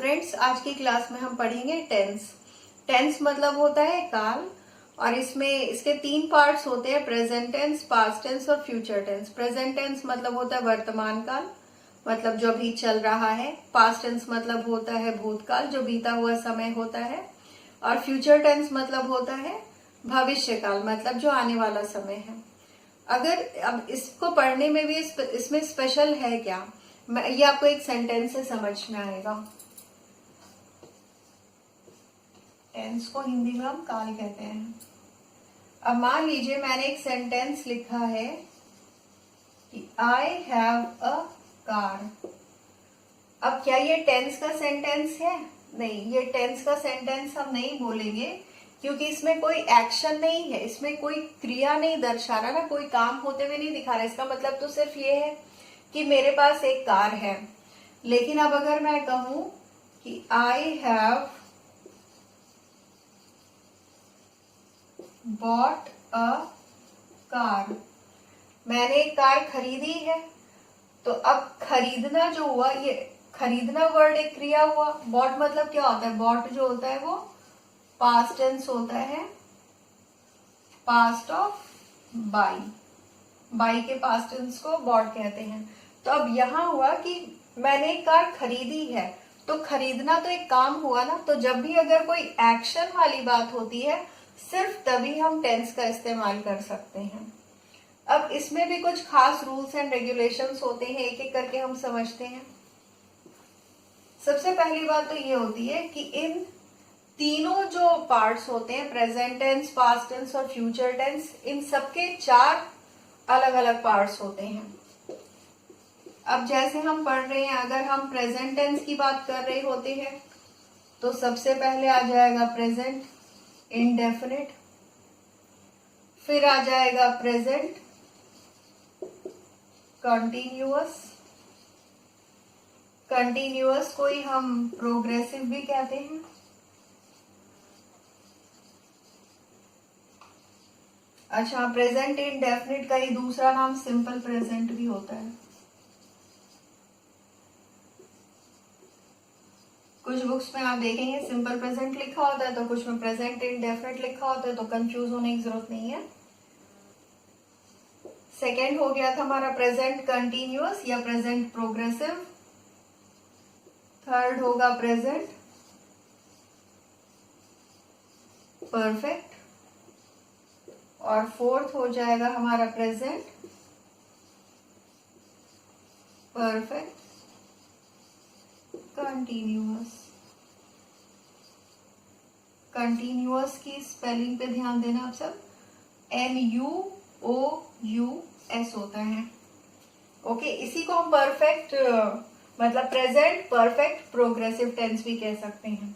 Friends, आज की class में हम पढ़ेंगे टेंस। टेंस मतलब होता है काल, और इसमें इसके तीन पार्ट्स होते हैं, प्रेजेंट टेंस, पास्ट टेंस और फ्यूचर टेंस। प्रेजेंट टेंस मतलब होता है वर्तमान काल, मतलब जो अभी चल रहा है। पास्ट टेंस मतलब होता है भूतकाल, जो बीता हुआ समय होता है। और फ्यूचर टेंस मतलब होता है भविष्य काल, मतलब जो आने वाला समय है। अगर अब इसको पढ़ने में भी इसमें स्पेशल है क्या, ये आपको एक सेंटेंस से समझ में आएगा। टेंस को हिंदी में हम काल कहते हैं। अब मान लीजिए मैंने एक सेंटेंस लिखा है कि आई हैव अ कार। अब क्या ये टेंस का सेंटेंस है? नहीं, ये टेंस का सेंटेंस हम नहीं बोलेंगे, क्योंकि इसमें कोई एक्शन नहीं है, इसमें कोई क्रिया नहीं दर्शा रहा ना, कोई काम होते हुए नहीं दिखा रहा। इसका मतलब तो सिर्फ ये है कि मेरे पास एक कार है। लेकिन अब अगर मैं कहूं कि I have bought a car, मैंने एक कार खरीदी है, तो अब खरीदना जो हुआ, ये खरीदना वर्ड एक क्रिया हुआ। बॉट मतलब क्या होता है? बॉट जो होता है वो पास्ट टेंस होता है, पास्ट ऑफ बाई। बाई के पास्ट टेंस को बॉट कहते हैं। तो अब यहां हुआ कि मैंने एक कार खरीदी है, तो खरीदना तो एक काम हुआ ना। तो जब भी अगर कोई एक्शन वाली बात होती है, सिर्फ तभी हम टेंस का इस्तेमाल कर सकते हैं। अब इसमें भी कुछ खास रूल्स एंड रेगुलेशंस होते हैं, एक एक करके हम समझते हैं। सबसे पहली बात तो ये होती है कि इन तीनों जो पार्ट्स होते हैं, प्रेजेंट टेंस, पास्ट टेंस और फ्यूचर टेंस, इन सबके चार अलग अलग पार्ट्स होते हैं। अब जैसे हम पढ़ रहे हैं, अगर हम प्रेजेंट टेंस की बात कर रहे होते हैं तो सबसे पहले आ जाएगा प्रेजेंट इंडेफिनिट, फिर आ जाएगा प्रेजेंट कंटिन्यूअस। कंटिन्यूअस को ही हम प्रोग्रेसिव भी कहते हैं। अच्छा, प्रेजेंट इंडेफिनिट का ही दूसरा नाम सिंपल प्रेजेंट भी होता है। कुछ बुक्स में आप देखेंगे सिंपल प्रेजेंट लिखा होता है, तो कुछ में प्रेजेंट इंडेफिनिट लिखा होता है, तो कंफ्यूज होने की जरूरत नहीं है। सेकेंड हो गया था हमारा प्रेजेंट कंटिन्यूअस या प्रेजेंट प्रोग्रेसिव। थर्ड होगा प्रेजेंट परफेक्ट, और फोर्थ हो जाएगा हमारा प्रेजेंट परफेक्ट कंटिन्यूअस। कंटिन्यूअस की स्पेलिंग पे ध्यान देना आप सब, NUOUS होता है। ओके, इसी को हम परफेक्ट मतलब प्रेजेंट परफेक्ट प्रोग्रेसिव टेंस भी कह सकते हैं।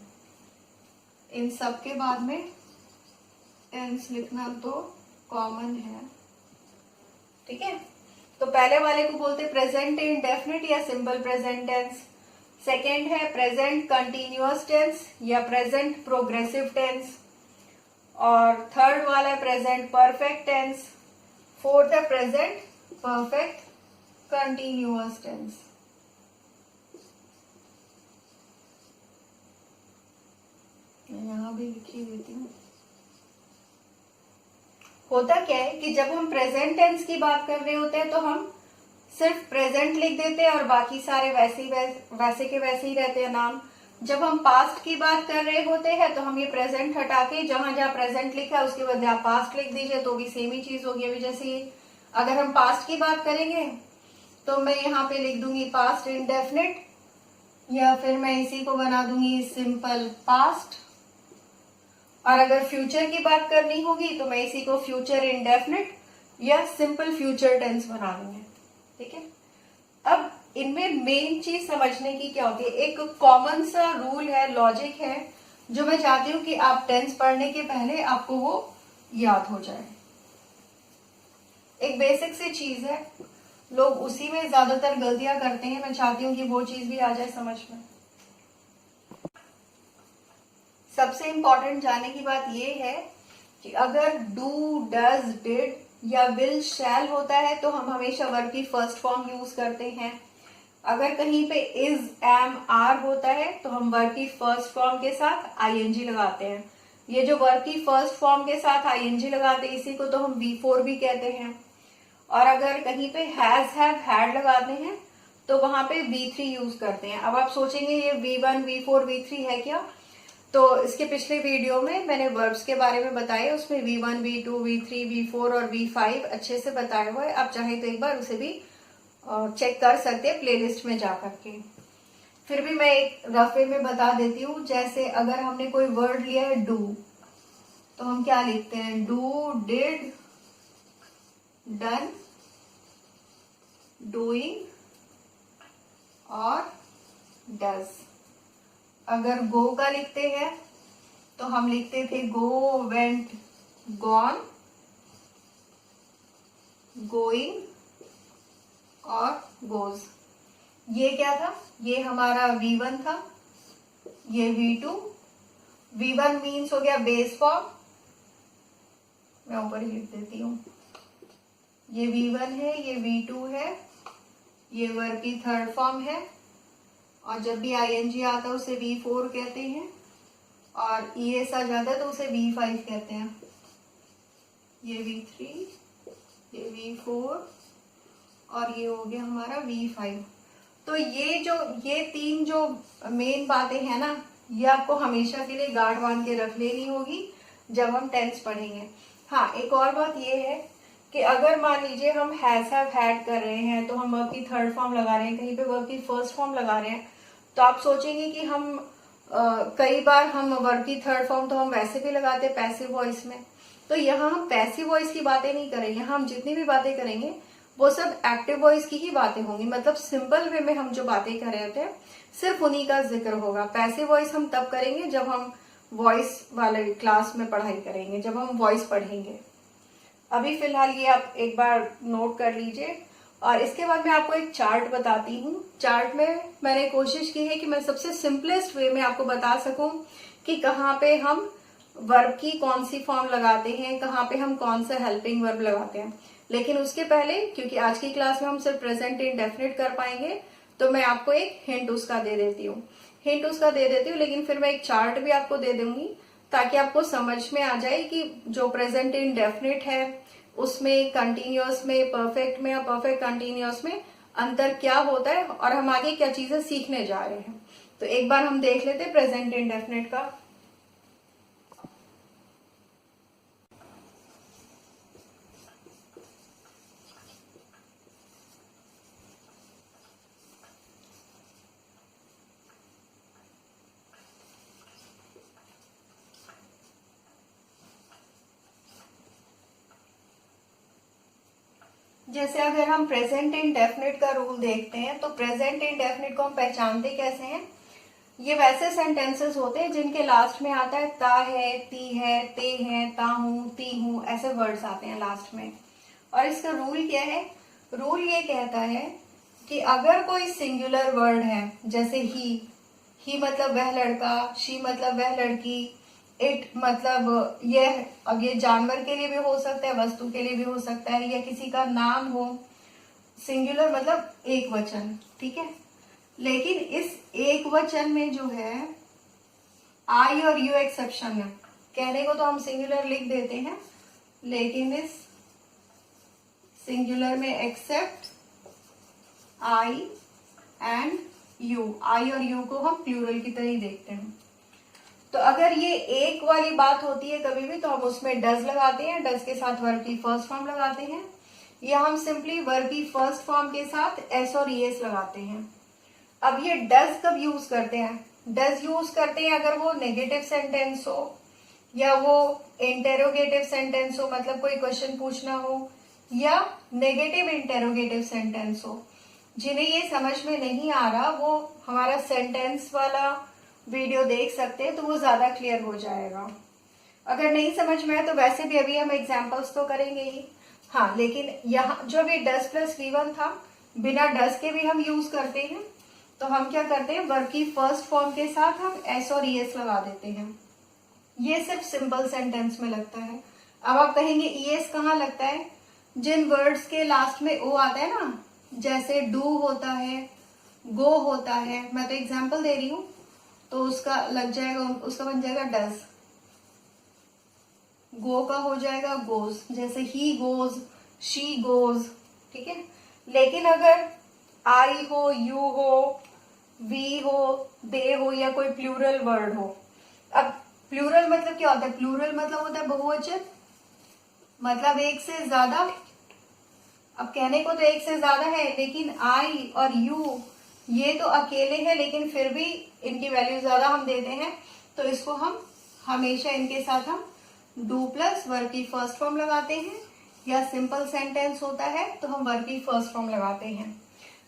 इन सब के बाद में टेंस लिखना तो कॉमन है, ठीक है। तो पहले वाले को बोलते प्रेजेंट इंडेफिनिट या सिंपल प्रेजेंट टेंस। सेकेंड है प्रेजेंट कंटिन्यूअस टेंस या प्रेजेंट प्रोग्रेसिव टेंस, और थर्ड वाला है प्रेजेंट परफेक्ट टेंस। फोर्थ है प्रेजेंट परफेक्ट कंटिन्यूअस टेंस। यहां भी लिखी देती हूँ। होता क्या है कि जब हम प्रेजेंट टेंस की बात कर रहे होते हैं तो हम सिर्फ प्रेजेंट लिख देते हैं और बाकी सारे वैसे के वैसे ही रहते हैं नाम। जब हम पास्ट की बात कर रहे होते हैं तो हम ये प्रेजेंट हटा के जहां जहां प्रेजेंट लिखा है उसके बदले आप पास्ट लिख दीजिए, तो भी सेम ही चीज होगी। अभी जैसे अगर हम पास्ट की बात करेंगे तो मैं यहाँ पे लिख दूंगी पास्ट इंडेफिनिट, या फिर मैं इसी को बना दूंगी सिंपल पास्ट। और अगर फ्यूचर की बात करनी होगी तो मैं इसी को फ्यूचर इंडेफिनिट या सिंपल फ्यूचर टेंस बना दूंगी, ठीक है। अब इनमें मेन चीज समझने की क्या होती है, एक कॉमन सा रूल है, लॉजिक है, जो मैं चाहती हूँ कि आप टेंस पढ़ने के पहले आपको वो याद हो जाए। एक बेसिक सी चीज है, लोग उसी में ज्यादातर गलतियां करते हैं। मैं चाहती हूँ कि वो चीज भी आ जाए समझ में। सबसे इंपॉर्टेंट जानने की बात यह है कि अगर डू, डज, डिड या विल, शैल होता है तो हम हमेशा वर्ब की फर्स्ट फॉर्म यूज करते हैं। अगर कहीं पे इज, एम, आर होता है तो हम वर्ब की फर्स्ट फॉर्म के साथ आईएनजी लगाते हैं। ये जो वर्ब की फर्स्ट फॉर्म के साथ आईएनजी लगाते हैं इसी को तो हम V4 भी कहते हैं। और अगर कहीं पे हैज, हैव, हैड लगाते हैं तो वहां पे V3 यूज करते हैं। अब आप सोचेंगे ये V1, V4, V3 है क्या? तो इसके पिछले वीडियो में मैंने वर्ब्स के बारे में बताया, उसमें V1, V2, V3, V4 और V5 अच्छे से बताया हुआ है। आप चाहें तो एक बार उसे भी चेक कर सकते हैं प्लेलिस्ट में जा करके। फिर भी मैं एक रफ वे में बता देती हूँ। जैसे अगर हमने कोई वर्ड लिया है डू, तो हम क्या लिखते हैं? डू, डिड, डन, डूइंग और डज। अगर गो का लिखते हैं तो हम लिखते थे गो, वेंट, गॉन, गोइंग और गोज। ये क्या था? ये हमारा V1 था, ये V2। V1 मीन्स हो गया बेस फॉर्म, मैं ऊपर ही लिख देती हूँ। ये V1 है, ये V2 है, ये वर्ब की थर्ड फॉर्म है, और जब भी आईएनजी आता है उसे V4 कहते हैं, और ES आ जाता है तो उसे V5 कहते हैं। ये V3, ये V4 और ये हो गया हमारा V5। तो ये तीन जो मेन बातें हैं ना, ये आपको हमेशा के लिए गार्ड बांध के रख लेनी होगी जब हम टेंस पढ़ेंगे। हाँ, एक और बात ये है कि अगर मान लीजिए हम हैज, हैव, हैड कर रहे हैं तो हम वर्ब की थर्ड फॉर्म लगा रहे हैं, कहीं पे वर्ब की फर्स्ट फॉर्म लगा रहे हैं, तो आप सोचेंगे कि हम कई बार हम वर्ब की थर्ड फॉर्म तो हम वैसे भी लगाते हैं पैसिव वॉइस में। तो यहाँ हम पैसिव वॉइस की बातें नहीं करेंगे, यहाँ हम जितनी भी बातें करेंगे वो सब एक्टिव वॉइस की ही बातें होंगी। मतलब सिंपल वे में हम जो बातें कर रहे होते हैं सिर्फ उन्हीं का जिक्र होगा। पैसिव वॉइस हम तब करेंगे जब हम वॉइस वाले क्लास में पढ़ाई करेंगे, जब हम वॉइस पढ़ेंगे। अभी फिलहाल ये आप एक बार नोट कर लीजिए। और इसके बाद मैं आपको एक चार्ट बताती हूँ। चार्ट में मैंने कोशिश की है कि मैं सबसे सिंपलेस्ट वे में आपको बता सकूं कि कहाँ पे हम वर्ब की कौन सी फॉर्म लगाते हैं, कहाँ पे हम कौन सा हेल्पिंग वर्ब लगाते हैं। लेकिन उसके पहले, क्योंकि आज की क्लास में हम सिर्फ प्रेजेंट इंडेफिनिट कर पाएंगे, तो मैं आपको एक हिंट उसका दे देती हूँ। लेकिन फिर मैं एक चार्ट भी आपको दे दूंगी ताकि आपको समझ में आ जाए कि जो प्रेजेंट इंडेफिनिट है उसमें कंटिन्यूअस में, परफेक्ट में या परफेक्ट कंटिन्यूअस में अंतर क्या होता है और हम आगे क्या चीजें सीखने जा रहे हैं। तो एक बार हम देख लेते हैं प्रेजेंट इंडेफिनिट का। जैसे अगर हम प्रेजेंट इंडेफिनिट का रूल देखते हैं तो प्रेजेंट इंडेफिनिट को हम पहचानते कैसे हैं? ये वैसे सेंटेंसेस होते हैं जिनके लास्ट में आता है ता है, ती है, ते है, ता हूं, ती हूं, ऐसे वर्ड्स आते हैं लास्ट में। और इसका रूल क्या है? रूल ये कहता है कि अगर कोई सिंगुलर वर्ड है, जैसे ही मतलब वह लड़का, शी मतलब वह लड़की, इट मतलब यह, अब ये जानवर के लिए भी हो सकता है, वस्तु के लिए भी हो सकता है, या किसी का नाम हो। सिंगुलर मतलब एक वचन, ठीक है। लेकिन इस एक वचन में जो है आई और यू एक्सेप्शन है। कहने को तो हम सिंगुलर लिख देते हैं, लेकिन इस सिंगुलर में एक्सेप्ट आई एंड यू, आई और यू को हम प्लूरल की तरह ही देखते हैं। तो अगर ये एक वाली बात होती है कभी भी तो हम उसमें डज लगाते हैं, डज के साथ वर्ब की फर्स्ट फॉर्म लगाते हैं, या हम सिंपली वर्ब की फर्स्ट फॉर्म के साथ एस और ईएस लगाते हैं। अब ये डज कब यूज करते हैं? डज यूज करते हैं अगर वो नेगेटिव सेंटेंस हो या वो इंटेरोगेटिव सेंटेंस हो, मतलब कोई क्वेश्चन पूछना हो, या नेगेटिव इंटेरोगेटिव सेंटेंस हो। जिन्हें ये समझ में नहीं आ रहा वो हमारा सेंटेंस वाला वीडियो देख सकते हैं, तो वो ज्यादा क्लियर हो जाएगा। अगर नहीं समझ में आए तो वैसे भी अभी हम एग्जांपल्स तो करेंगे ही। हाँ, लेकिन यहाँ जो भी डज प्लस V1 था, बिना डज के भी हम यूज करते हैं। तो हम क्या करते हैं, वर्ब की फर्स्ट फॉर्म के साथ हम एस और ईएस लगा देते हैं। ये सिर्फ सिंपल सेंटेंस में लगता है। अब आप कहेंगे ईएस कहाँ लगता है? जिन वर्ड्स के लास्ट में ओ आता है ना, जैसे डू होता है, गो होता है, मैं तो एग्जाम्पल दे रही हूं, तो उसका लग जाएगा, उसका बन जाएगा डज। गो का हो जाएगा गोज, जैसे ही गोज, शी गोज, ठीक है। लेकिन अगर आई हो, यू हो, वी हो, दे हो, या कोई प्लूरल वर्ड हो। अब प्लूरल मतलब क्या होता है? प्लूरल मतलब होता है बहुवचन, मतलब एक से ज्यादा। अब कहने को तो एक से ज्यादा है, लेकिन आई और यू ये तो अकेले हैं, लेकिन फिर भी इनकी वैल्यू ज्यादा हम देते हैं, तो इसको हम हमेशा इनके साथ हम डू प्लस वर्ब की फर्स्ट फॉर्म लगाते हैं, या सिंपल सेंटेंस होता है तो हम वर्ब की फर्स्ट फॉर्म लगाते हैं।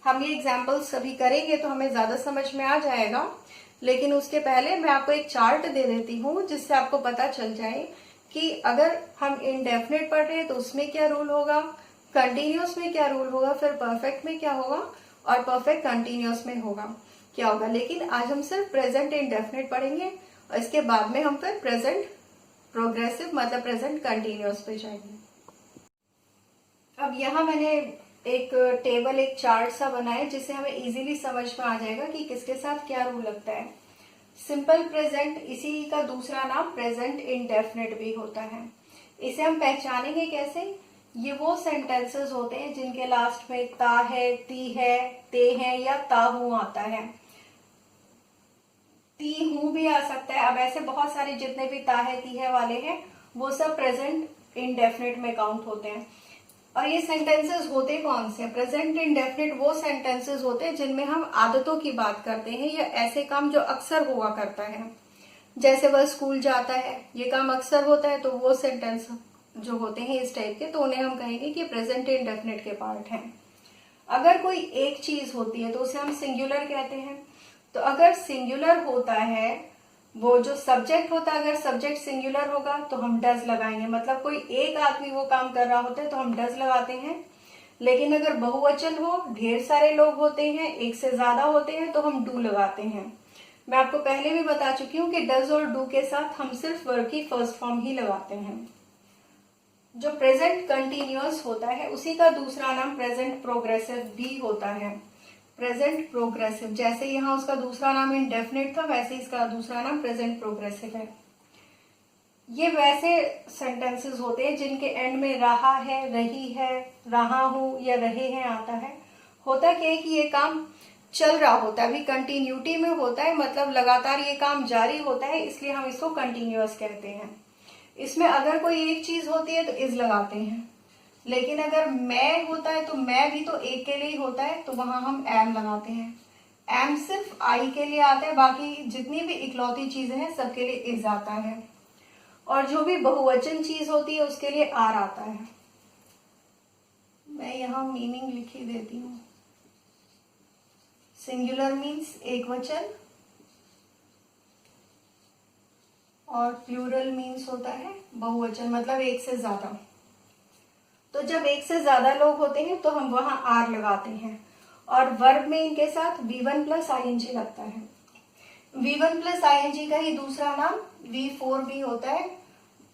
हम ये एग्जाम्पल्स सभी करेंगे तो हमें ज्यादा समझ में आ जाएगा, लेकिन उसके पहले मैं आपको एक चार्ट दे देती हूँ, जिससे आपको पता चल जाए कि अगर हम इनडेफिनेट पढ़ रहे हैं तो उसमें क्या रूल होगा, कंटिन्यूअस में क्या रूल होगा, फिर परफेक्ट में क्या होगा, और परफेक्ट कंटिन्यूअस में होगा क्या होगा। लेकिन आज हम सिर्फ प्रेजेंट इंडेफिनेट पढ़ेंगे, और इसके बाद में हम फिर प्रेजेंट प्रोग्रेसिव मतलब प्रेजेंट कंटिन्यूअस पे जाएंगे। अब यहाँ मैंने एक टेबल, एक चार्ट सा बनाया, जिससे हमें इजीली समझ में आ जाएगा कि किसके साथ क्या रूल लगता है। सिंपल प्रेजेंट, इसी का दूसरा नाम प्रेजेंट इंडेफिनिट भी होता है। इसे हम पहचानेंगे कैसे? ये वो सेंटेंसेस होते हैं जिनके लास्ट में ता है, ती है, ते है, या ताहू आता है। ती हूं भी आ सकता है। अब ऐसे बहुत सारे जितने भी ता है, ती है वाले हैं, वो सब प्रेजेंट इंडेफिनिट में काउंट होते हैं। और ये सेंटेंसेस होते कौन से? प्रेजेंट इंडेफिनिट वो सेंटेंसेस होते हैं जिनमें हम आदतों की बात करते हैं, या ऐसे काम जो अक्सर हुआ करता है। जैसे वह स्कूल जाता है, ये काम अक्सर होता है, तो वो सेंटेंस जो होते हैं इस टाइप के, तो उन्हें हम कहेंगे कि प्रेजेंट इंडेफिनिट के पार्ट हैं। अगर कोई एक चीज होती है तो उसे हम सिंगुलर कहते हैं। तो अगर सिंगुलर होता है, वो जो सब्जेक्ट होता है, अगर सब्जेक्ट सिंगुलर होगा तो हम डज लगाएंगे, मतलब कोई एक आदमी वो काम कर रहा होता है तो हम डज लगाते हैं। लेकिन अगर बहुवचन हो, ढेर सारे लोग होते हैं, एक से ज्यादा होते हैं, तो हम डू लगाते हैं। मैं आपको पहले भी बता चुकी हूँ कि डज और डू के साथ हम सिर्फ वर्ब की फर्स्ट फॉर्म ही लगाते हैं। जो प्रेजेंट कंटिन्यूअस होता है उसी का दूसरा नाम प्रेजेंट प्रोग्रेसिव भी होता है। प्रेजेंट प्रोग्रेसिव, जैसे यहाँ उसका दूसरा नाम इंडेफिनिट था, वैसे इसका दूसरा नाम प्रेजेंट प्रोग्रेसिव है। ये वैसे सेंटेंसेस होते हैं जिनके एंड में रहा है, रही है, रहा हूं या रहे हैं आता है। होता क्या है कि ये काम चल रहा होता है, अभी कंटिन्यूटी में होता है, मतलब लगातार ये काम जारी होता है, इसलिए हम इसको कंटिन्यूअस कहते हैं। इसमें अगर कोई एक चीज होती है तो इज लगाते हैं, लेकिन अगर मैं होता है तो मैं भी तो एक के लिए ही होता है, तो वहां हम एम लगाते हैं। एम सिर्फ आई के लिए आता है, बाकी जितनी भी इकलौती चीजें हैं सबके लिए इज आता है। और जो भी बहुवचन चीज होती है उसके लिए आर आता है। मैं यहाँ मीनिंग लिख ही देती हूँ। सिंगुलर मीन्स एक वचन, और प्लूरल मीन्स होता है बहुवचन, मतलब एक से ज्यादा। तो जब एक से ज्यादा लोग होते हैं तो हम वहां आर लगाते हैं, और वर्ब में इनके साथ V1 प्लस ING लगता है। V1 प्लस ING का ही दूसरा नाम V4 भी होता है।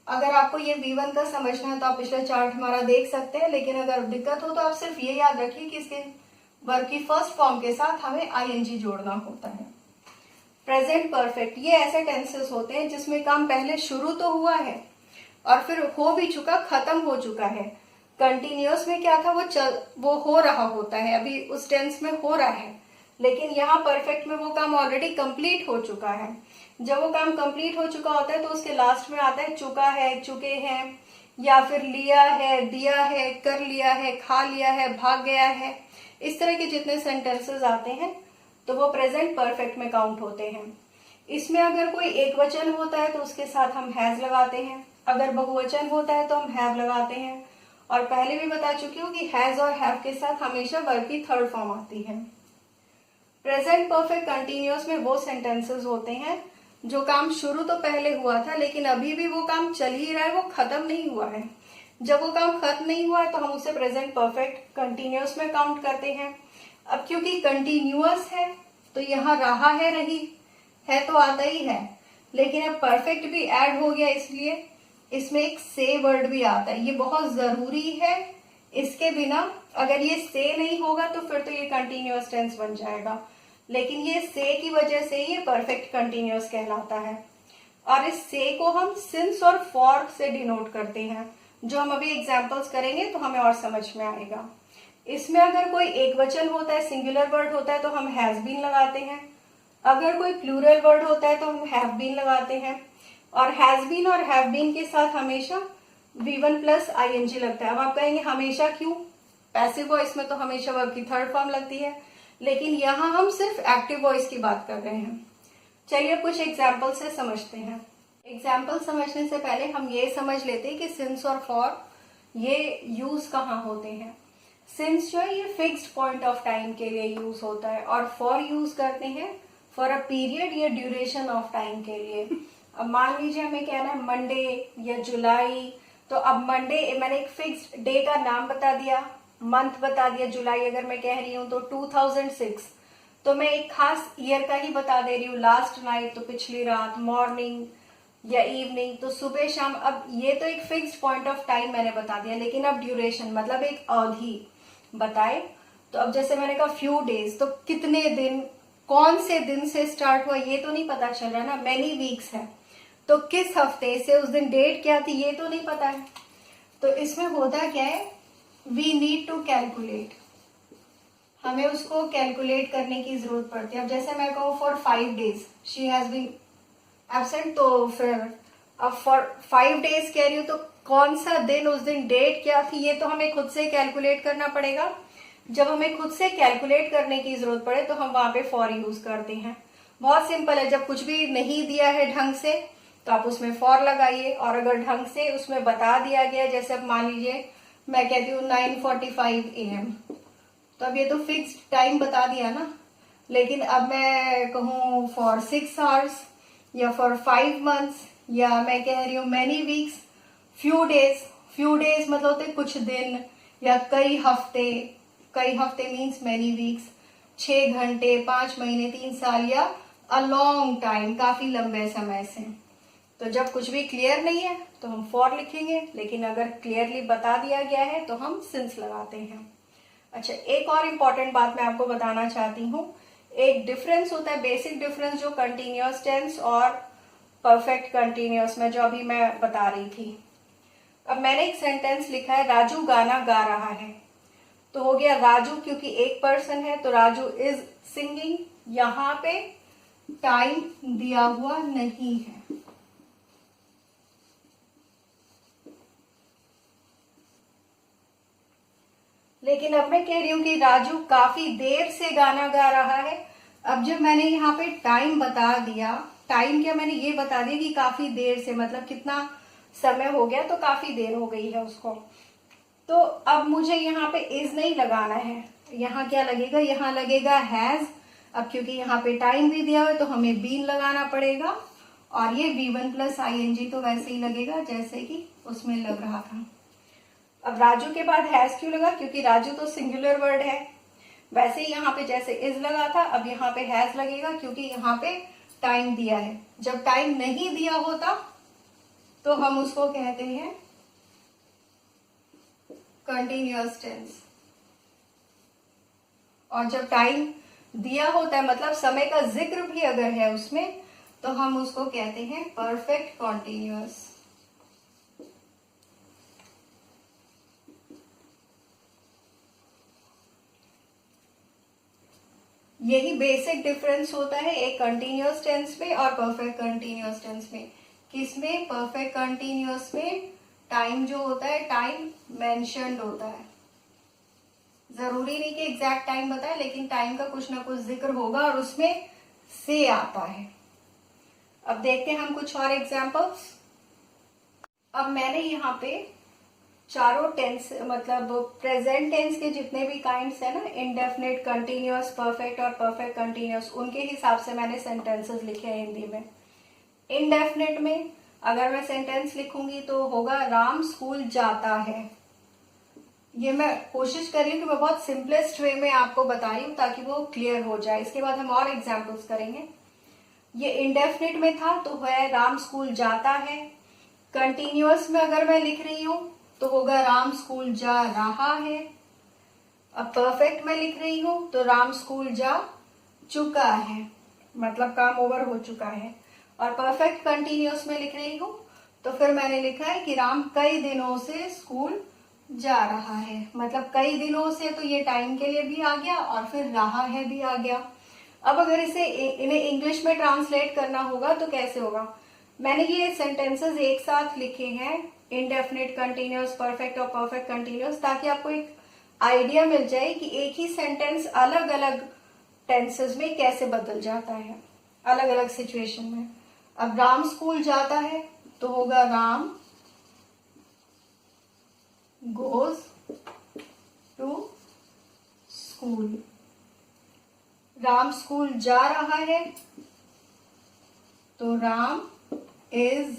अगर आपको ये V1 का समझना है तो आप पिछला चार्ट हमारा देख सकते हैं, लेकिन अगर दिक्कत हो तो आप सिर्फ ये याद रखिए कि इसके वर्ब की फर्स्ट फॉर्म के साथ हमें ING जोड़ना होता है। प्रेजेंट परफेक्ट, ये ऐसे टेंसेस होते हैं जिसमें काम पहले शुरू तो हुआ है और फिर हो भी चुका, खत्म हो चुका है। कंटिन्यूअस में क्या था, वो हो रहा होता है, अभी उस टेंस में हो रहा है, लेकिन यहाँ परफेक्ट में वो काम ऑलरेडी कंप्लीट हो चुका है। जब वो काम कंप्लीट हो चुका होता है तो उसके लास्ट में आता है चुका है, चुके हैं, या फिर लिया है, दिया है, कर लिया है, खा लिया है, भाग गया है। इस तरह के जितने सेंटेंसेस आते हैं तो वो प्रेजेंट परफेक्ट में काउंट होते हैं। इसमें अगर कोई एक वचन होता है तो उसके साथ हम हैज लगाते हैं, अगर बहुवचन होता है तो हम हैव लगाते हैं। और पहले भी बता चुकी हूँ कि हैज और हैव के साथ हमेशा वर्ब की थर्ड फॉर्म आती है। प्रेजेंट परफेक्ट कंटिन्यूअस में वो सेंटेंसेस होते हैं जो काम शुरू तो पहले हुआ था, लेकिन अभी भी वो काम चल ही रहा है, वो खत्म नहीं हुआ है। जब वो काम खत्म नहीं हुआ है तो हम उसे प्रेजेंट परफेक्ट कंटिन्यूअस में काउंट करते हैं। अब क्योंकि कंटिन्यूअस है तो यहाँ रहा है, रही है तो आता ही है, लेकिन अब परफेक्ट भी ऐड हो गया, इसलिए इसमें एक से वर्ड भी आता है। ये बहुत जरूरी है, इसके बिना अगर ये से नहीं होगा तो फिर तो ये कंटिन्यूअस टेंस बन जाएगा। लेकिन ये से की वजह से ये परफेक्ट कंटिन्यूअस कहलाता है। और इस से को हम सिंस और फॉर से डिनोट करते हैं, जो हम अभी एग्जाम्पल्स करेंगे तो हमें और समझ में आएगा। इसमें अगर कोई एक वचन होता है, सिंगुलर वर्ड होता है, तो हम हैज बीन लगाते हैं। अगर कोई प्लूरल वर्ड होता है तो हम हैव बीन लगाते हैं। और हैज बीन और हैव बीन के साथ हमेशा V1 प्लस ING लगता है। अब आप कहेंगे हमेशा क्यों? पैसिव वॉइस में तो हमेशा वर्ब की थर्ड फॉर्म लगती है, लेकिन यहाँ हम सिर्फ एक्टिव वॉइस की बात कर रहे हैं। चलिए कुछ एग्जाम्पल से समझते हैं। एग्जाम्पल समझने से पहले हम ये समझ लेते हैं कि सिंस और फॉर ये यूज कहाँ होते हैं। सिंस जो है ये फिक्स्ड पॉइंट ऑफ टाइम के लिए यूज होता है, और फॉर यूज करते हैं फॉर अ पीरियड या ड्यूरेशन ऑफ टाइम के लिए। अब मान लीजिए हमें कहना है मंडे या जुलाई, तो अब मंडे मैंने एक फिक्स्ड डे का नाम बता दिया, मंथ बता दिया, जुलाई अगर मैं कह रही हूँ तो 2006, तो मैं एक खास ईयर का ही बता दे रही हूँ, लास्ट नाइट तो पिछली रात, मॉर्निंग या इवनिंग तो सुबह शाम। अब ये तो एक फिक्स्ड पॉइंट ऑफ टाइम मैंने बता दिया, लेकिन अब ड्यूरेशन मतलब एक अवधि बताए। तो अब जैसे मैंने कहा फ्यू डेज, तो कितने दिन, कौन से दिन से स्टार्ट हुआ ये तो नहीं पता चल रहा ना। मेनी वीक्स है तो किस हफ्ते से, उस दिन डेट क्या थी ये तो नहीं पता है। तो इसमें होता क्या है, वी नीड टू कैलकुलेट, हमें उसको कैलकुलेट करने की जरूरत पड़ती है। अब जैसे मैं कहूँ for 5 days she has been absent, तो फिर अब फॉर 5 डेज कह रही हूँ तो कौन सा दिन, उस दिन डेट क्या थी, ये तो हमें खुद से कैलकुलेट करना पड़ेगा। जब हमें खुद से कैलकुलेट करने की जरूरत पड़े तो हम वहां पे फॉर यूज करते हैं। बहुत सिंपल है, जब कुछ भी नहीं दिया है ढंग से तो आप उसमें फॉर लगाइए, और अगर ढंग से उसमें बता दिया गया, जैसे अब मान लीजिए मैं कहती हूँ 9:45 AM, तो अब ये तो फिक्स्ड टाइम बता दिया ना। लेकिन अब मैं कहूँ फॉर 6 आवर्स या फॉर 5 मंथ्स, या मैं कह रही हूँ मैनी वीक्स, फ्यू डेज मतलब होते कुछ दिन, या कई हफ्ते मीन्स मैनी वीक्स, 6 घंटे, 5 महीने, 3 साल, या अ लॉन्ग टाइम, काफी लंबे समय से। तो जब कुछ भी क्लियर नहीं है तो हम फॉर लिखेंगे, लेकिन अगर क्लियरली बता दिया गया है तो हम सिंस लगाते हैं। अच्छा, एक और इम्पॉर्टेंट बात मैं आपको बताना चाहती हूँ। एक डिफरेंस होता है, बेसिक डिफरेंस, जो कंटिन्यूअस टेंस और परफेक्ट कंटिन्यूअस में जो अभी मैं बता रही थी। अब मैंने एक सेंटेंस लिखा है राजू गाना गा रहा है, तो हो गया राजू, क्योंकि एक पर्सन है तो राजू इज सिंगिंग। यहाँ पे टाइम दिया हुआ नहीं है, लेकिन अब मैं कह रही हूँ कि राजू काफी देर से गाना गा रहा है। अब जब मैंने यहाँ पे टाइम बता दिया, टाइम क्या, मैंने ये बता दिया कि काफी देर से मतलब कितना समय हो गया, तो काफी देर हो गई है उसको। तो अब मुझे यहाँ पे इज नहीं लगाना है, यहाँ क्या लगेगा, यहाँ लगेगा हैज। अब क्योंकि यहाँ पे टाइम भी दिया हुआ है तो हमें बीन लगाना पड़ेगा, और ये V1 प्लस ING तो वैसे ही लगेगा जैसे कि उसमें लग रहा था। अब राजू के बाद हैज क्यों लगा, क्योंकि राजू तो सिंगुलर वर्ड है। वैसे ही यहाँ पे जैसे इज लगा था, अब यहाँ पे हैज लगेगा क्योंकि यहाँ पे टाइम दिया है। जब टाइम नहीं दिया होता तो हम उसको कहते हैं कंटिन्यूअस टेंस, और जब टाइम दिया होता है मतलब समय का जिक्र भी अगर है उसमें, तो हम उसको कहते हैं परफेक्ट कॉन्टिन्यूअस। यही बेसिक डिफरेंस होता है एक कंटिन्यूअस टेंस में और परफेक्ट कंटिन्यूअस टेंस में। किसमें? परफेक्ट कंटिन्यूअस में टाइम जो होता है, टाइम मेंशन्ड होता है। जरूरी नहीं कि एग्जैक्ट टाइम बताए, लेकिन टाइम का कुछ ना कुछ जिक्र होगा और उसमें से आता है। अब देखते हैं हम कुछ और एग्जाम्पल्स। अब मैंने यहाँ पे चारों टेंस मतलब प्रेजेंट टेंस के जितने भी काइंड्स है ना, इंडेफिनिट, कंटिन्यूअस, परफेक्ट और परफेक्ट कंटिन्यूअस, उनके हिसाब से मैंने सेंटेंसेस लिखे हैं हिंदी में। इंडेफिनिट में अगर मैं सेंटेंस लिखूंगी तो होगा राम स्कूल जाता है। ये मैं कोशिश कर रही हूँ कि मैं बहुत सिंपलेस्ट वे में आपको बता रही हूँ ताकि वो क्लियर हो जाए। इसके बाद हम और एग्जाम्पल्स करेंगे। ये इंडेफिनिट में था तो है राम स्कूल जाता है। कंटिन्यूअस में अगर मैं लिख रही हूँ तो होगा राम स्कूल जा रहा है। अब परफेक्ट में लिख रही हूं तो राम स्कूल जा चुका है, मतलब काम ओवर हो चुका है। और परफेक्ट कंटिन्यूअस में लिख रही हूँ, तो फिर मैंने लिखा है कि राम कई दिनों से स्कूल जा रहा है, मतलब कई दिनों से तो ये टाइम के लिए भी आ गया और फिर रहा है भी आ गया। अब अगर इन्हें इंग्लिश में ट्रांसलेट करना होगा तो कैसे होगा? मैंने ये सेंटेंसेस एक साथ लिखे हैं, इनडेफिनिट कंटिन्यूअस, परफेक्ट और परफेक्ट कंटिन्यूअस, ताकि आपको एक आइडिया मिल जाए कि एक ही सेंटेंस अलग अलग टेंसेस में कैसे बदल जाता है, अलग अलग सिचुएशन में। अब राम स्कूल जाता है तो होगा Ram goes to school. Ram school जा रहा है तो Ram is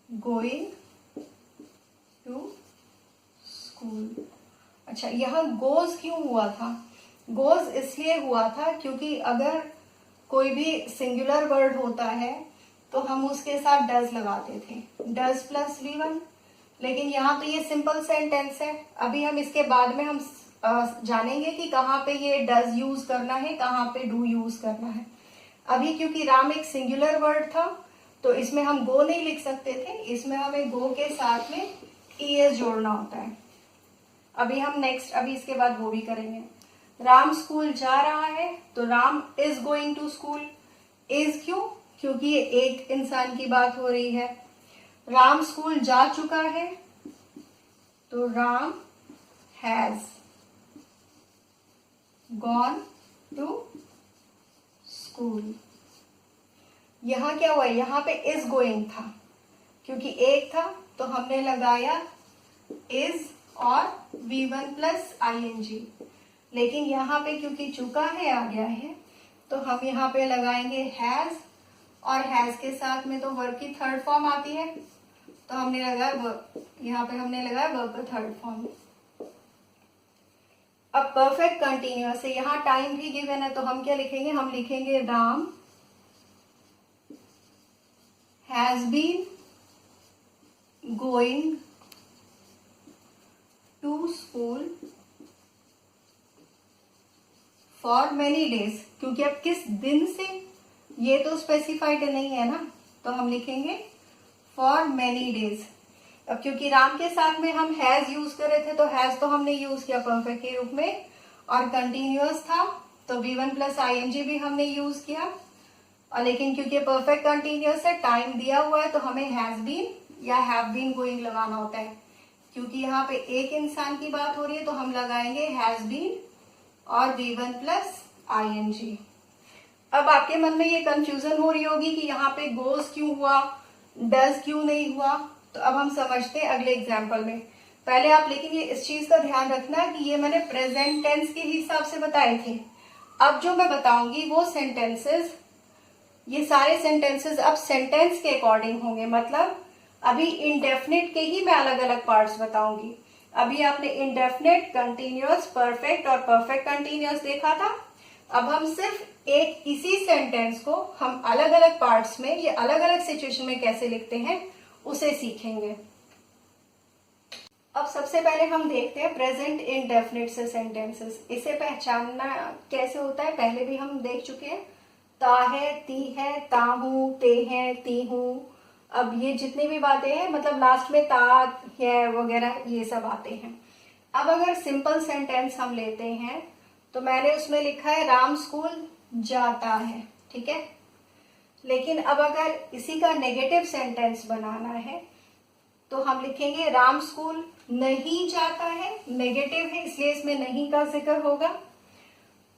going to school. अच्छा, यहां गोज क्यों हुआ था? गोज इसलिए हुआ था क्योंकि अगर कोई भी सिंगुलर वर्ड होता है तो हम उसके साथ डज लगाते थे, डज प्लस V1। लेकिन यहाँ तो ये सिंपल सेंटेंस है। अभी हम इसके बाद में हम जानेंगे कि कहाँ पे ये डज यूज करना है, कहाँ पे डू यूज करना है। अभी क्योंकि राम एक सिंगुलर वर्ड था तो इसमें हम गो नहीं लिख सकते थे, इसमें हमें गो के साथ में ईएस जोड़ना होता है। अभी इसके बाद वो भी करेंगे। राम स्कूल जा रहा है तो Ram is going to school. Is क्यों? क्योंकि ये एक इंसान की बात हो रही है। राम स्कूल जा चुका है तो Ram has gone to school. यहां क्या हुआ? यहां पे इज गोइंग था, क्योंकि एक था तो हमने लगाया इज और V1 प्लस ING। लेकिन यहाँ पे क्योंकि चुका है आ गया है तो हम यहाँ पे लगाएंगे हैज, और हैज के साथ में तो वर्ब की थर्ड फॉर्म आती है तो हमने लगाया वर्ब, यहाँ पे हमने लगाया वर्ब का थर्ड फॉर्म। अब परफेक्ट कंटिन्यूअस है, यहाँ टाइम भी गिवन है तो हम क्या लिखेंगे? हम लिखेंगे Ram has been going to school for many days. क्योंकि अब किस दिन से ये तो स्पेसिफाइड नहीं है ना, तो हम लिखेंगे फॉर मेनी डेज। अब क्योंकि राम के साथ में हम हैज यूज कर रहे थे तो हैज तो हमने यूज किया परफेक्ट के रूप में, और कंटिन्यूअस था तो V1 प्लस ING भी हमने यूज किया। और लेकिन क्योंकि परफेक्ट कंटिन्यूअस है, टाइम दिया हुआ है, तो हमें हैज बीन या हैव बीन गोइंग लगाना होता है। क्योंकि यहाँ पे एक इंसान की बात हो रही है तो हम लगाएंगे हैज बीन और V1 प्लस ING। अब आपके मन में ये कंफ्यूजन हो रही होगी कि यहाँ पे गोज क्यों हुआ, डज क्यों नहीं हुआ। तो अब हम समझते हैं अगले एग्जाम्पल में। पहले आप लेकिन ये इस चीज का ध्यान रखना कि ये मैंने प्रेजेंट टेंस के हिसाब से बताए थे। अब जो मैं बताऊंगी वो सेंटेंसेस, ये सारे सेंटेंसेस अब सेंटेंस के अकॉर्डिंग होंगे। मतलब अभी इंडेफिनिट के ही मैं अलग अलग पार्ट्स बताऊंगी। अभी आपने इंडेफिनिट, कंटिन्यूअस, परफेक्ट और परफेक्ट कंटिन्यूअस देखा था। अब हम सिर्फ एक इसी सेंटेंस को हम अलग अलग पार्ट्स में, ये अलग अलग सिचुएशन में कैसे लिखते हैं उसे सीखेंगे। अब सबसे पहले हम देखते हैं प्रेजेंट इंडेफिनिट से सेंटेंसेस। इसे पहचानना कैसे होता है पहले भी हम देख चुके हैं। ता है, ती है, ता हूं, ते हैं, ती हूं। अब ये जितनी भी बातें हैं, मतलब लास्ट में ता है वगैरह ये सब आते हैं। अब अगर सिंपल सेंटेंस हम लेते हैं तो मैंने उसमें लिखा है राम स्कूल जाता है, ठीक है। लेकिन अब अगर इसी का नेगेटिव सेंटेंस बनाना है तो हम लिखेंगे राम स्कूल नहीं जाता है। नेगेटिव है इसलिए इसमें नहीं का जिक्र होगा।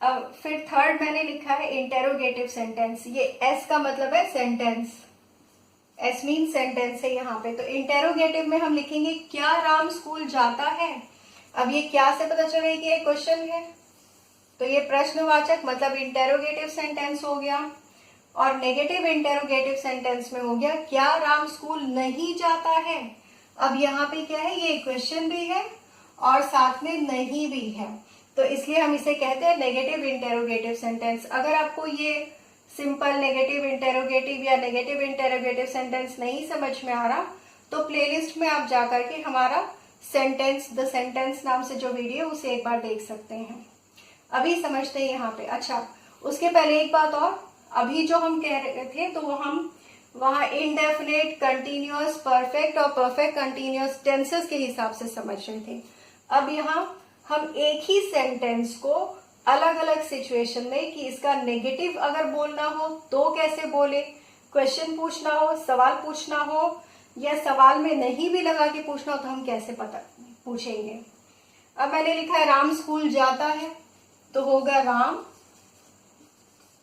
अब फिर थर्ड मैंने लिखा है इंटेरोगेटिव सेंटेंस। ये एस का मतलब है सेंटेंस, एस मीन सेंटेंस है यहाँ पे। तो इंटेरोगेटिव में हम लिखेंगे क्या राम स्कूल जाता है। अब ये क्या से पता चले कि ये क्वेश्चन है, तो ये प्रश्नवाचक मतलब इंटेरोगेटिव सेंटेंस हो गया। और नेगेटिव इंटेरोगेटिव सेंटेंस में हो गया क्या राम स्कूल नहीं जाता है। अब यहाँ पे क्या है, ये क्वेश्चन भी है और साथ में नहीं भी है, तो इसलिए हम इसे कहते हैं नेगेटिव इंटेरोगेटिव सेंटेंस। अगर आपको ये सिंपल नेगेटिव इंटेरोगेटिव या नेगेटिव इंटेरोगेटिव सेंटेंस नहीं समझ में आ रहा तो प्लेलिस्ट में आप जाकर के हमारा सेंटेंस द सेंटेंस नाम से जो वीडियो उसे एक बार देख सकते हैं। अभी समझते हैं यहाँ पे। अच्छा, उसके पहले एक बात और, अभी जो हम कह रहे थे तो वो हम वहां इनडेफिनेट, कंटिन्यूअस, परफेक्ट और परफेक्ट कंटिन्यूअस टेंसेस के हिसाब से समझ रहे थे। अब यहाँ हम एक ही सेंटेंस को अलग अलग सिचुएशन में, कि इसका नेगेटिव अगर बोलना हो तो कैसे बोले, क्वेश्चन पूछना हो, सवाल पूछना हो, या सवाल में नहीं भी लगा के पूछना हो तो हम कैसे पता पूछेंगे। अब मैंने लिखा है राम स्कूल जाता है, तो होगा राम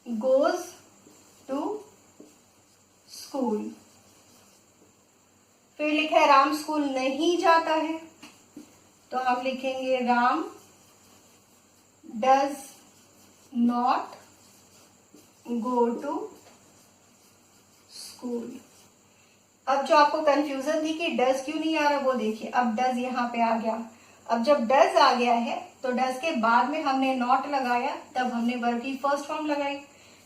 गोज टू स्कूल। फिर लिखा है राम स्कूल नहीं जाता है, तो हम लिखेंगे Ram does not go to school. अब जो आपको कंफ्यूजन थी कि डज क्यों नहीं आ रहा, वो देखिए, अब डज यहाँ पे आ गया। अब जब डज आ गया है तो डज के बाद में हमने नॉट लगाया, तब हमने वर्ब की फर्स्ट फॉर्म लगाई।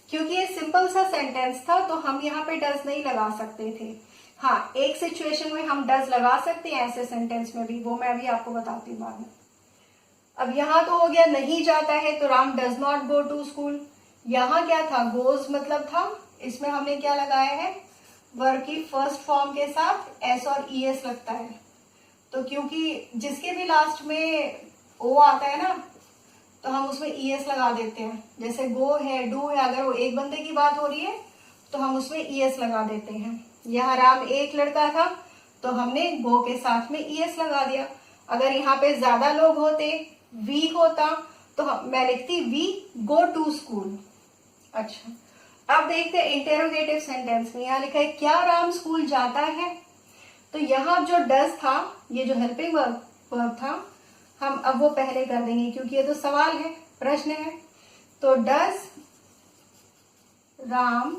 क्योंकि ये सिंपल सा सेंटेंस था तो हम यहाँ पे डज नहीं लगा सकते थे। हाँ, एक सिचुएशन में हम डज लगा सकते हैं ऐसे सेंटेंस में भी, वो मैं अभी आपको बताती हूँ बाद में। अब यहाँ तो हो गया नहीं जाता है, तो Ram does not go to school. यहाँ क्या था, गोज मतलब था, इसमें हमने क्या लगाया है, वर्ब की फर्स्ट फॉर्म के साथ एस और ई एस लगता है। तो क्योंकि जिसके भी लास्ट में ओ आता है ना, तो हम उसमें ई एस लगा देते हैं। जैसे गो है, डू है, अगर वो एक बंदे की बात हो रही है तो हम उसमें ई एस लगा देते हैं। यहाँ राम एक लड़का था तो हमने गो के साथ में ई एस लगा दिया। अगर यहाँ पे ज्यादा लोग होते, वी होता, तो मैं लिखती वी गो टू स्कूल। अच्छा, अब देखते हैं इंटेरोगेटिव सेंटेंस में। यहाँ लिखा है क्या राम स्कूल जाता है, तो यहाँ जो डज था, ये जो हेल्पिंग वर्ब था, हम अब वो पहले कर देंगे क्योंकि ये तो सवाल है, प्रश्न है। तो does Ram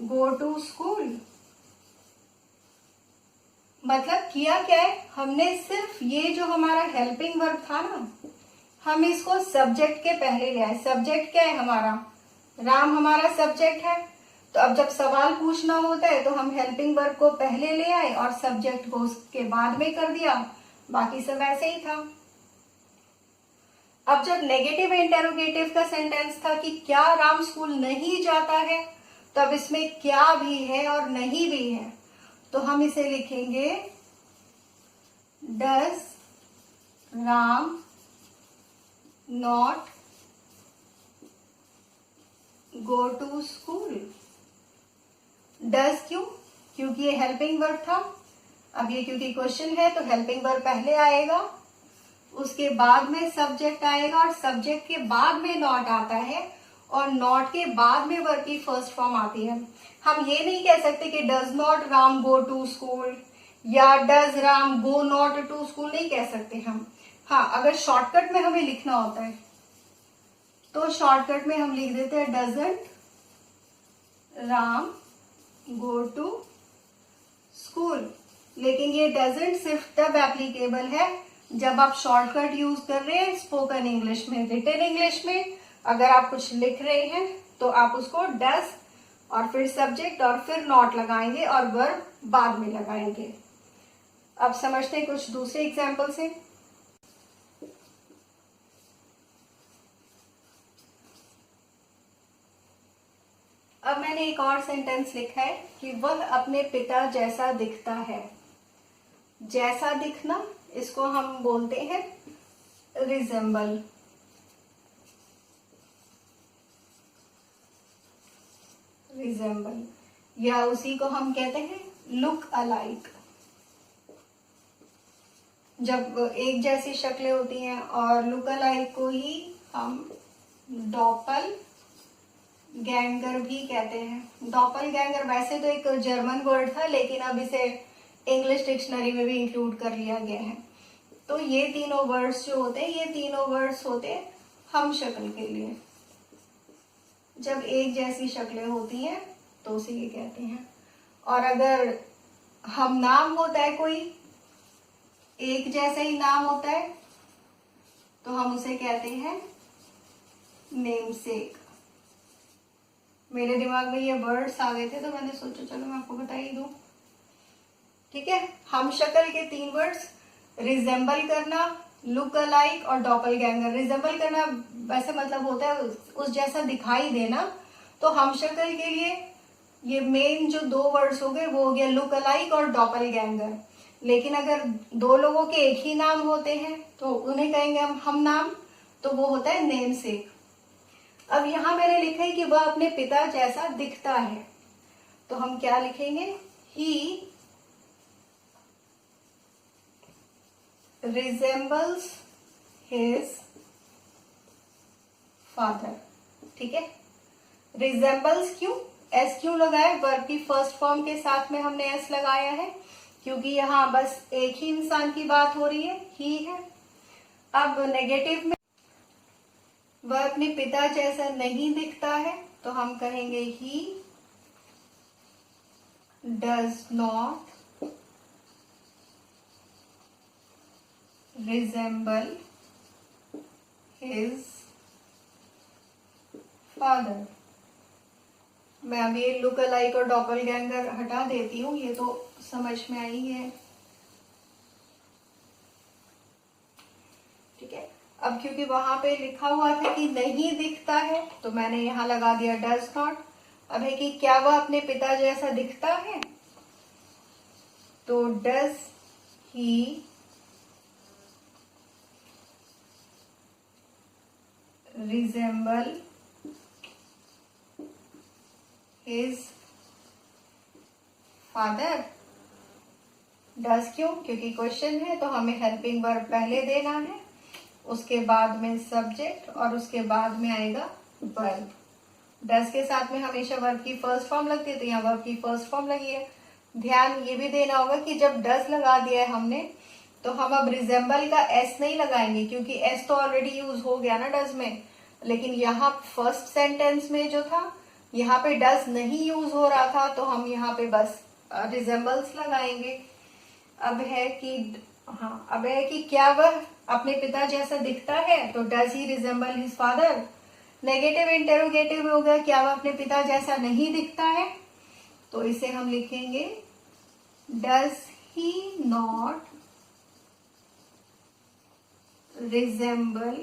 go to school, मतलब किया क्या है, हमने सिर्फ ये जो हमारा हेल्पिंग वर्ब था ना, हम इसको सब्जेक्ट के पहले ले आए। सब्जेक्ट क्या है हमारा, राम हमारा सब्जेक्ट है। तो अब जब सवाल पूछना होता है तो हम हेल्पिंग वर्ब को पहले ले आए और सब्जेक्ट को उसके बाद में कर दिया, बाकी सब ऐसे ही था। अब जब नेगेटिव इंटेरोगेटिव का सेंटेंस था कि क्या राम स्कूल नहीं जाता है, तब इसमें क्या भी है और नहीं भी है, तो हम इसे लिखेंगे does Ram not go to school. Does क्यों, क्योंकि ये हेल्पिंग वर्ब था। अब ये क्योंकि क्वेश्चन है तो हेल्पिंग वर्ब पहले आएगा, उसके बाद में सब्जेक्ट आएगा, और सब्जेक्ट के बाद में नॉट आता है, और नॉट के बाद में वर्ब की फर्स्ट फॉर्म आती है। हम ये नहीं कह सकते कि does not Ram go to school या does Ram go not to school, नहीं कह सकते हम। हाँ, अगर शॉर्टकट में हमें लिखना होता है तो शॉर्टकट में हम लिख देते हैं doesn't Ram go to school. लेकिन ये डजंट सिर्फ तब एप्लीकेबल है जब आप शॉर्टकट यूज कर रहे हैं स्पोकन इंग्लिश में। रिटन इंग्लिश में अगर आप कुछ लिख रहे हैं तो आप उसको डज और फिर सब्जेक्ट और फिर नॉट लगाएंगे और वर्ब बाद में लगाएंगे। अब समझते हैं कुछ दूसरे एग्जाम्पल से। अब मैंने एक और सेंटेंस लिखा है कि वह अपने पिता जैसा दिखता है। जैसा दिखना, इसको हम बोलते हैं रिजेंबल। रिजेंबल या उसी को हम कहते हैं लुक अलाइक। जब एक जैसी शक्लें होती हैं, और लुक अलाइक को ही हम डॉपल गैंगर भी कहते हैं। डॉपल गैंगर वैसे तो एक जर्मन वर्ड था, लेकिन अब इसे इंग्लिश डिक्शनरी में भी इंक्लूड कर लिया गया है। तो ये तीनों वर्ड्स जो होते हैं, ये तीनों वर्ड्स होते हैं हम शक्ल के लिए। जब एक जैसी शक्लें होती हैं तो उसे ये कहते हैं। और अगर हम नाम होता है, कोई एक जैसा ही नाम होता है, तो हम उसे कहते हैं नेमसेक। मेरे दिमाग में ये वर्ड्स आ गए थे तो मैंने सोचा चलो मैं आपको बता ही दूं। ठीक है, हम शक्ल के तीन वर्ड्स, रिजेंबल करना, लुक अलाइक और डॉपलगैंगर। रिजेंबल करना वैसे मतलब होता है उस जैसा दिखाई देना। तो हमशक्ल के लिए ये मेन जो दो वर्ड्स हो गए वो हो गया लुक अलाइक और डॉपलगैंगर। लेकिन अगर दो लोगों के एक ही नाम होते हैं तो उन्हें कहेंगे हम नाम, तो वो होता है नेम सेक। अब यहां मैंने लिखा है कि वह अपने पिता जैसा दिखता है, तो हम क्या लिखेंगे? ही resembles his father। ठीक है, resembles क्यों, एस क्यों लगाया? वर्ब की फर्स्ट फॉर्म के साथ में हमने एस लगाया है क्योंकि यहाँ बस एक ही इंसान की बात हो रही है, ही है। अब नेगेटिव में वह अपने पिता जैसा नहीं दिखता है, तो हम कहेंगे he does not resemble his father। मैं अब ये लुक अलाइक और डॉपलगैंगर हटा देती हूँ, ये तो समझ में आई है। ठीक है, अब क्योंकि वहां पे लिखा हुआ था कि नहीं दिखता है तो मैंने यहां लगा दिया डज नॉट। अब है कि क्या वह अपने पिता जैसा दिखता है, तो does he resemble his father। Does क्यों? क्योंकि क्वेश्चन है तो हमें हेल्पिंग वर्ब पहले देना है, उसके बाद में सब्जेक्ट और उसके बाद में आएगा वर्ब। डज के साथ में हमेशा वर्ब की फर्स्ट फॉर्म लगती है, तो यहाँ वर्ब की फर्स्ट फॉर्म लगी है। ध्यान ये भी देना होगा कि जब डज लगा दिया है हमने तो हम अब रिजेंबल का एस नहीं लगाएंगे क्योंकि एस तो ऑलरेडी यूज हो गया ना डज में। लेकिन यहाँ फर्स्ट सेंटेंस में जो था यहाँ पे डज नहीं यूज हो रहा था, तो हम यहाँ पे बस रिजेंबल्स लगाएंगे। अब है कि क्या वह अपने पिता जैसा दिखता है, तो does he resemble his father. Negative interrogative में होगा क्या वह अपने पिता जैसा नहीं दिखता है, तो इसे हम लिखेंगे does he not resemble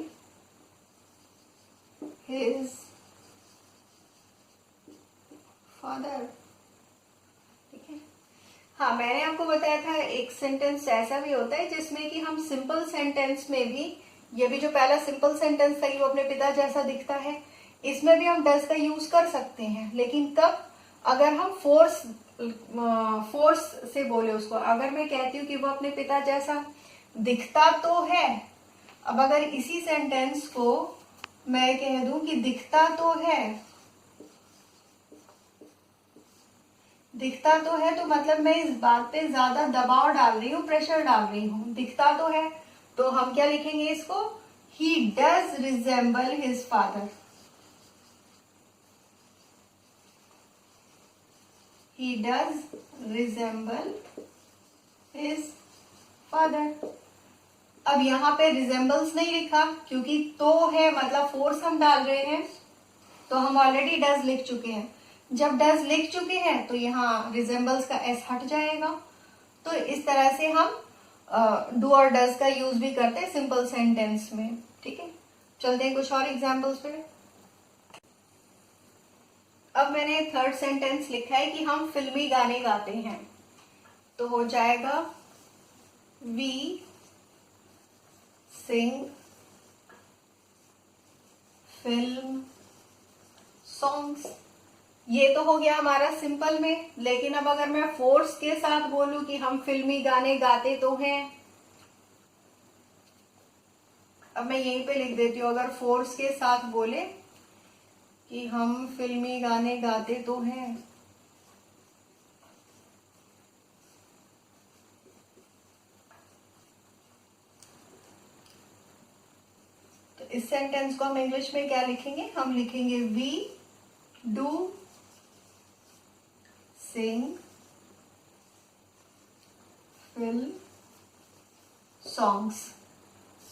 his father। ठीक है, हाँ मैंने आपको बताया था एक सेंटेंस ऐसा भी होता है जिसमें कि हम सिंपल सेंटेंस में भी, ये भी जो पहला सिंपल सेंटेंस था कि वो अपने पिता जैसा दिखता है, इसमें भी हम डज का यूज कर सकते हैं। लेकिन तब अगर हम फोर्स से बोले उसको, अगर मैं कहती हूँ कि वो अपने पिता जैसा दिखता तो है, अब अगर इसी सेंटेंस को मैं कह दूं कि दिखता तो है, दिखता तो है, तो मतलब मैं इस बात पे ज्यादा दबाव डाल रही हूँ, प्रेशर डाल रही हूँ। दिखता तो है तो हम क्या लिखेंगे इसको? He does resemble his father. He does resemble his father. अब यहाँ पे रिजेंबल्स नहीं लिखा क्योंकि तो है मतलब फोर्स हम डाल रहे हैं, तो हम ऑलरेडी डज लिख चुके हैं। जब डज लिख चुके हैं तो यहाँ रिजेंबल्स का एस हट जाएगा। तो इस तरह से हम डू और डज का यूज भी करते हैं सिंपल सेंटेंस में। ठीक है, चलते हैं कुछ और एग्जाम्पल्स पे। अब मैंने थर्ड सेंटेंस लिखा है कि हम फिल्मी गाने गाते हैं, तो हो जाएगा वी सिंग फिल्म सॉन्ग्स। ये तो हो गया हमारा सिंपल में। लेकिन अब अगर मैं फोर्स के साथ बोलूं कि हम फिल्मी गाने गाते तो हैं, अब मैं यहीं पे लिख देती हूँ, अगर फोर्स के साथ बोले कि हम फिल्मी गाने गाते तो हैं, इस सेंटेंस को हम इंग्लिश में क्या लिखेंगे? हम लिखेंगे we do sing film songs.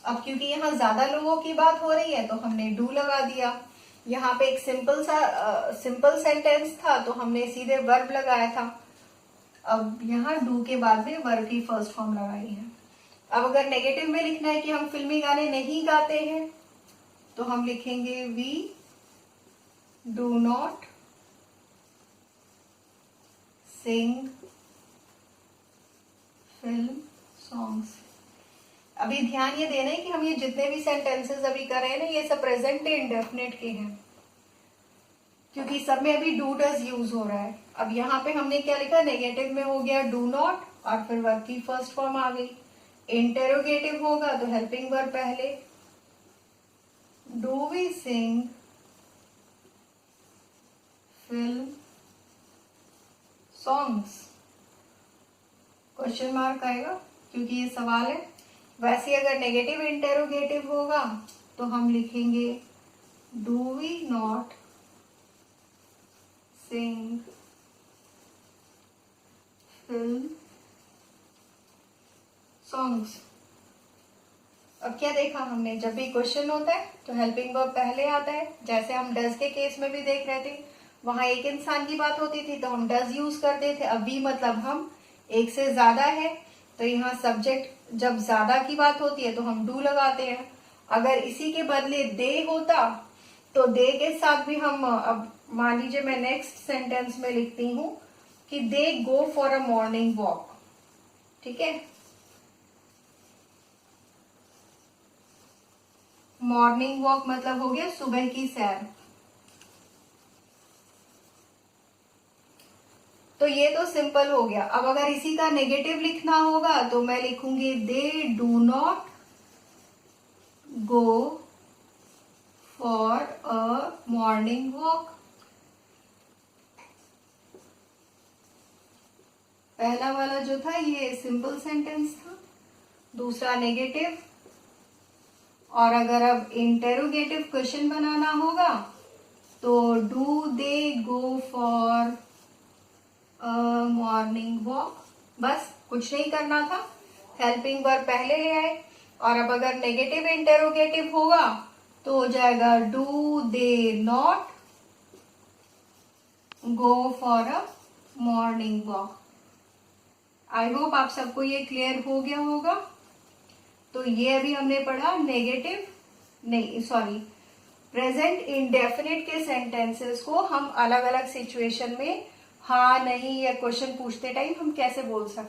अब क्योंकि यहाँ ज्यादा लोगों की बात हो रही है तो हमने डू लगा दिया। यहाँ पे एक सिंपल सेंटेंस था तो हमने सीधे वर्ब लगाया था। अब यहाँ डू के बाद में वर्ब की फर्स्ट फॉर्म लगाई है। अब अगर नेगेटिव में लिखना है कि हम फिल्मी गाने नहीं गाते हैं, तो हम लिखेंगे we do not sing film songs. अभी ध्यान ये देना है कि हम ये जितने भी सेंटेंसेस अभी कर रहे हैं ना, ये सब प्रेजेंट इंडेफिनिट के हैं, क्योंकि सब में अभी डू डज यूज हो रहा है। अब यहाँ पे हमने क्या लिखा, नेगेटिव में हो गया डू नॉट और फिर वर्ब की फर्स्ट फॉर्म आ गई। इंटेरोगेटिव होगा तो हेल्पिंग वर्ब पहले, do we sing film songs, question mark आएगा क्योंकि ये सवाल है। वैसे अगर नेगेटिव इंटेरोगेटिव होगा तो हम लिखेंगे do we not sing film songs. अब क्या देखा हमने, जब भी क्वेश्चन होता है तो हेल्पिंग वर्ब पहले आता है। जैसे हम डज के केस में भी देख रहे थे, वहां एक इंसान की बात होती थी तो हम डज यूज करते थे। अब भी मतलब हम एक से ज्यादा है, तो यहाँ सब्जेक्ट जब ज्यादा की बात होती है तो हम डू लगाते हैं। अगर इसी के बदले दे होता तो दे के साथ भी हम, अब मान लीजिए मैं नेक्स्ट सेंटेंस में लिखती हूँ कि they go for a morning walk, ठीक है। मॉर्निंग वॉक मतलब हो गया सुबह की सैर। तो ये तो सिंपल हो गया। अब अगर इसी का नेगेटिव लिखना होगा तो मैं लिखूंगी they do not go for a morning walk. पहला वाला जो था ये सिंपल सेंटेंस था, दूसरा नेगेटिव। और अगर अब इंटेरोगेटिव क्वेश्चन बनाना होगा तो do they go for a morning walk, बस कुछ नहीं करना था, हेल्पिंग वर्ब पहले ले आए। और अब अगर नेगेटिव इंटेरोगेटिव होगा तो हो जाएगा do they not go for a morning walk. I hope आप सबको ये क्लियर हो गया होगा। तो ये अभी हमने पढ़ा नेगेटिव, नहीं सॉरी, प्रेजेंट इंडेफिनिट के सेंटेंसेस को हम अलग अलग सिचुएशन में हाँ नहीं या क्वेश्चन पूछते टाइम हम कैसे बोल सकते हैं।